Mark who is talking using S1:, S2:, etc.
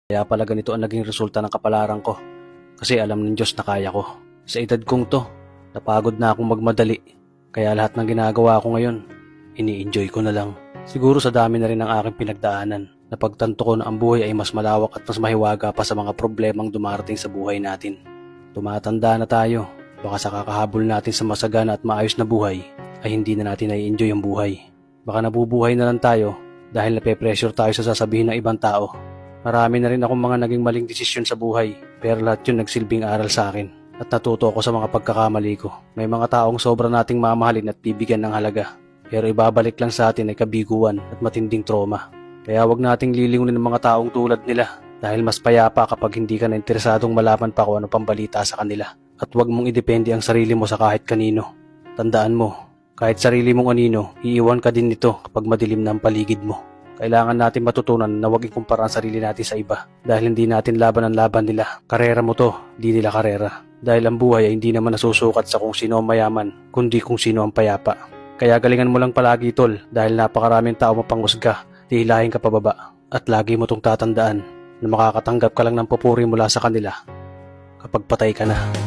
S1: Kaya pala ganito ang naging resulta ng kapalaran ko. Kasi alam ng Diyos na kaya ko. Sa edad kong to, napagod na akong magmadali. Kaya lahat ng ginagawa ko ngayon, ini-enjoy ko na lang. Siguro sa dami na rin ng aking pinagdaanan, napagtanto ko na ang buhay ay mas malawak at mas mahiwaga pa sa mga problemang dumarating sa buhay natin. Tumatanda na tayo, baka sa kakahabol natin sa masagana at maayos na buhay, ay hindi na natin nai-enjoy ang buhay. Baka nabubuhay na lang tayo dahil nape-pressure tayo sa sasabihin ng ibang tao. Marami na rin akong mga naging maling desisyon sa buhay, pero lahat yun nagsilbing aral sa akin at natuto ako sa mga pagkakamali ko. May mga taong sobra nating mamahalin at bibigyan ng halaga, pero ibabalik lang sa atin ay kabiguan at matinding trauma. Kaya wag nating lilingunin ng mga taong tulad nila dahil mas payapa kapag hindi ka na interesadong malaman pa kung ano pang balita sa kanila. At wag mong idepende ang sarili mo sa kahit kanino. Tandaan mo, kahit sarili mong anino, iiwan ka din nito kapag madilim na ang paligid mo. Kailangan natin matutunan na huwag ikumpara ang sarili natin sa iba dahil hindi natin laban ang laban nila. Karera mo to, di nila karera. Dahil ang buhay ay hindi naman nasusukat sa kung sino ang mayaman, kundi kung sino ang payapa. Kaya galingan mo lang palagi tol dahil napakaraming tao mapanghusga, dihilahin ka pababa. At lagi mo tong tatandaan na makakatanggap ka lang ng papuri mula sa kanila kapag patay ka na.